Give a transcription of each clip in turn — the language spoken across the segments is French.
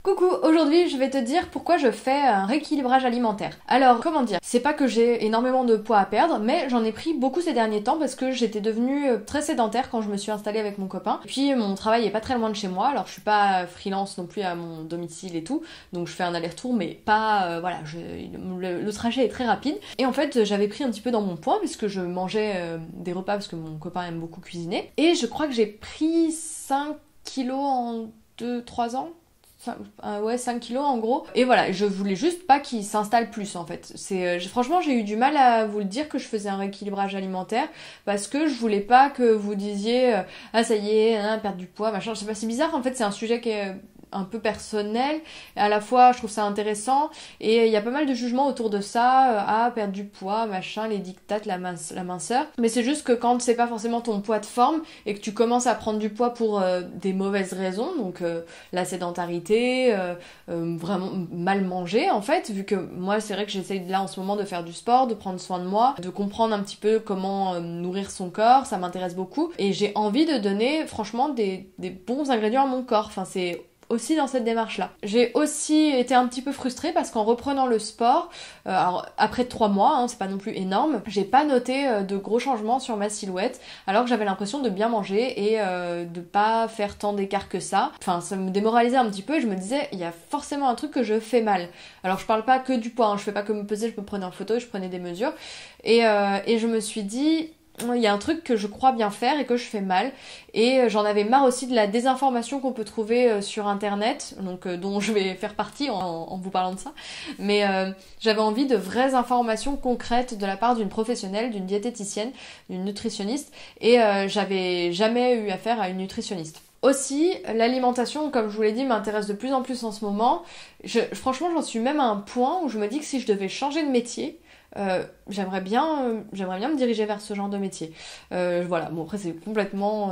Coucou, aujourd'hui je vais te dire pourquoi je fais un rééquilibrage alimentaire. Alors, comment dire, c'est pas que j'ai énormément de poids à perdre, mais j'en ai pris beaucoup ces derniers temps parce que j'étais devenue très sédentaire quand je me suis installée avec mon copain. Puis mon travail est pas très loin de chez moi, alors je suis pas freelance non plus à mon domicile et tout, donc je fais un aller-retour, mais pas, voilà, le trajet est très rapide. Et en fait, j'avais pris un petit peu dans mon poids puisque je mangeais des repas parce que mon copain aime beaucoup cuisiner. Et je crois que j'ai pris 5 kilos en 2-3 ans. Ouais, 5 kilos en gros. Et voilà, je voulais juste pas qu'il s'installe plus en fait. Franchement, j'ai eu du mal à vous le dire que je faisais un rééquilibrage alimentaire parce que je voulais pas que vous disiez ah ça y est, hein, perdre du poids, machin. Je sais pas, c'est bizarre en fait, c'est un sujet qui est un peu personnel, et à la fois je trouve ça intéressant et il y a pas mal de jugements autour de ça, perdre du poids, machin, les dictates, la minceur, mais c'est juste que quand c'est pas forcément ton poids de forme et que tu commences à prendre du poids pour des mauvaises raisons, donc la sédentarité, vraiment mal manger en fait, vu que moi c'est vrai que j'essaye là en ce moment de faire du sport, de prendre soin de moi, de comprendre un petit peu comment nourrir son corps, ça m'intéresse beaucoup et j'ai envie de donner franchement des bons ingrédients à mon corps, enfin c'est aussi dans cette démarche-là. J'ai aussi été un petit peu frustrée parce qu'en reprenant le sport, alors après 3 mois, hein, c'est pas non plus énorme, j'ai pas noté de gros changements sur ma silhouette, alors que j'avais l'impression de bien manger et de pas faire tant d'écart que ça. Enfin, ça me démoralisait un petit peu et je me disais, il y a forcément un truc que je fais mal. Alors je parle pas que du poids, hein, je fais pas que me peser, je me prenais en photo et je prenais des mesures. Et je me suis dit, il y a un truc que je crois bien faire et que je fais mal et j'en avais marre aussi de la désinformation qu'on peut trouver sur internet, donc dont je vais faire partie en vous parlant de ça, mais j'avais envie de vraies informations concrètes de la part d'une professionnelle, d'une diététicienne, d'une nutritionniste et j'avais jamais eu affaire à une nutritionniste. Aussi, l'alimentation, comme je vous l'ai dit, m'intéresse de plus en plus en ce moment. Franchement, j'en suis même à un point où je me dis que si je devais changer de métier, j'aimerais bien me diriger vers ce genre de métier. Voilà, bon après c'est complètement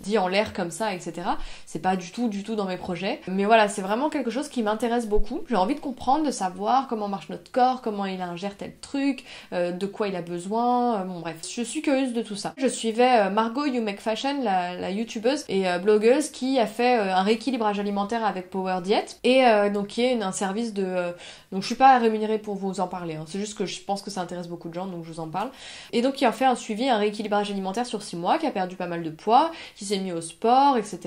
dit en l'air comme ça, etc. C'est pas du tout dans mes projets. Mais voilà, c'est vraiment quelque chose qui m'intéresse beaucoup. J'ai envie de comprendre, de savoir comment marche notre corps, comment il ingère tel truc, de quoi il a besoin. Bon bref, je suis curieuse de tout ça. Je suivais Margot You Make Fashion, la youtubeuse et blogueuse qui a fait un rééquilibrage alimentaire avec Power Diet et donc qui est un service de... donc je suis pas rémunérée pour vous en parler, hein. C'est juste que je pense que ça intéresse beaucoup de gens, donc je vous en parle. Et donc qui a fait un suivi, un rééquilibrage alimentaire sur 6 mois, qui a perdu pas mal de poids, qui s'est mis au sport, etc.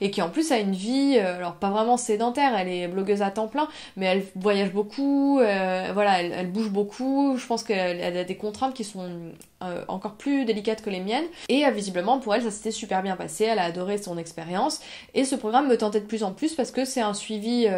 Et qui en plus a une vie, alors pas vraiment sédentaire, elle est blogueuse à temps plein, mais elle voyage beaucoup, voilà, elle bouge beaucoup, je pense qu'elle a des contraintes qui sont encore plus délicates que les miennes, et visiblement pour elle ça s'était super bien passé, elle a adoré son expérience, et ce programme me tentait de plus en plus parce que c'est un suivi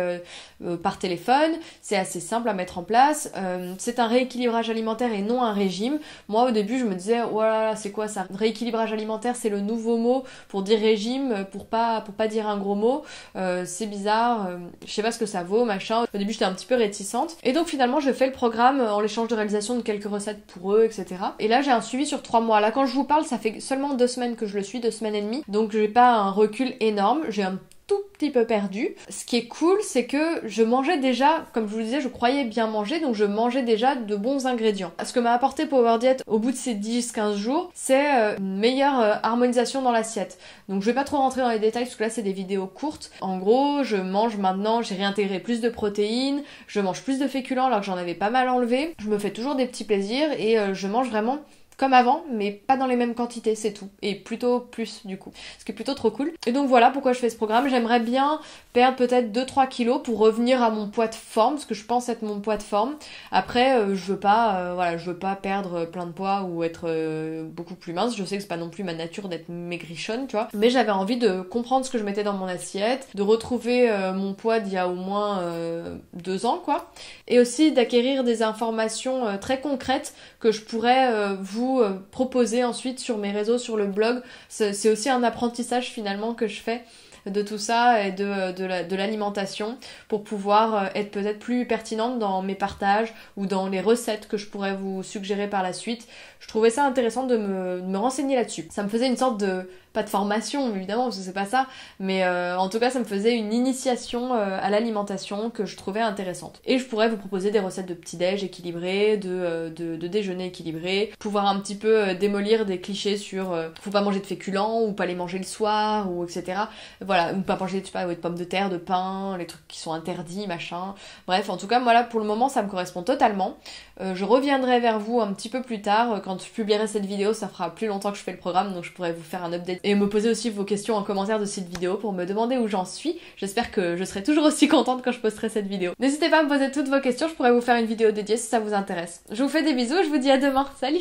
par téléphone, c'est assez simple à mettre en place, c'est un rééquilibrage alimentaire et non un régime. Moi au début je me disais voilà, c'est quoi ça, rééquilibrage alimentaire, c'est le nouveau mot pour dire régime, pour pas dire un gros mot, c'est bizarre, je sais pas ce que ça vaut, machin. Au début j'étais un petit peu réticente et donc finalement je fais le programme en l'échange de réalisation de quelques recettes pour eux, etc. Et là j'ai un suivi sur 3 mois. Là quand je vous parle ça fait seulement 2 semaines que je le suis, 2 semaines et demie, donc j'ai pas un recul énorme, j'ai un tout petit peu perdu. Ce qui est cool, c'est que je mangeais déjà, comme je vous le disais, je croyais bien manger, donc je mangeais déjà de bons ingrédients. Ce que m'a apporté Power Diet au bout de ces 10-15 jours, c'est une meilleure harmonisation dans l'assiette. Donc je vais pas trop rentrer dans les détails parce que là c'est des vidéos courtes. En gros, je mange maintenant, j'ai réintégré plus de protéines, je mange plus de féculents alors que j'en avais pas mal enlevé. Je me fais toujours des petits plaisirs et je mange vraiment comme avant, mais pas dans les mêmes quantités, c'est tout. Et plutôt plus, du coup. Ce qui est plutôt trop cool. Et donc voilà pourquoi je fais ce programme. J'aimerais bien perdre peut-être 2-3 kilos pour revenir à mon poids de forme, parce que je pense être mon poids de forme. Après, je veux pas perdre plein de poids ou être beaucoup plus mince. Je sais que c'est pas non plus ma nature d'être maigrichonne, tu vois. Mais j'avais envie de comprendre ce que je mettais dans mon assiette, de retrouver mon poids d'il y a au moins 2 ans, quoi. Et aussi d'acquérir des informations très concrètes que je pourrais vous proposer ensuite sur mes réseaux, sur le blog. C'est aussi un apprentissage finalement que je fais de tout ça et de l'alimentation pour pouvoir être peut-être plus pertinente dans mes partages ou dans les recettes que je pourrais vous suggérer par la suite. Je trouvais ça intéressant de me renseigner là-dessus. Ça me faisait une sorte de, pas de formation évidemment parce que c'est pas ça, mais en tout cas ça me faisait une initiation à l'alimentation que je trouvais intéressante. Et je pourrais vous proposer des recettes de petit-déj équilibrés, de déjeuner équilibré, pouvoir un petit peu démolir des clichés sur faut pas manger de féculents ou pas les manger le soir ou etc. voilà, ou pas manger, je sais pas, de pommes de terre, de pain, les trucs qui sont interdits, machin. Bref, en tout cas, voilà, pour le moment, ça me correspond totalement. Je reviendrai vers vous un petit peu plus tard, quand je publierai cette vidéo, ça fera plus longtemps que je fais le programme, donc je pourrais vous faire un update et me poser aussi vos questions en commentaire de cette vidéo pour me demander où j'en suis. J'espère que je serai toujours aussi contente quand je posterai cette vidéo. N'hésitez pas à me poser toutes vos questions, je pourrais vous faire une vidéo dédiée si ça vous intéresse. Je vous fais des bisous, je vous dis à demain, salut!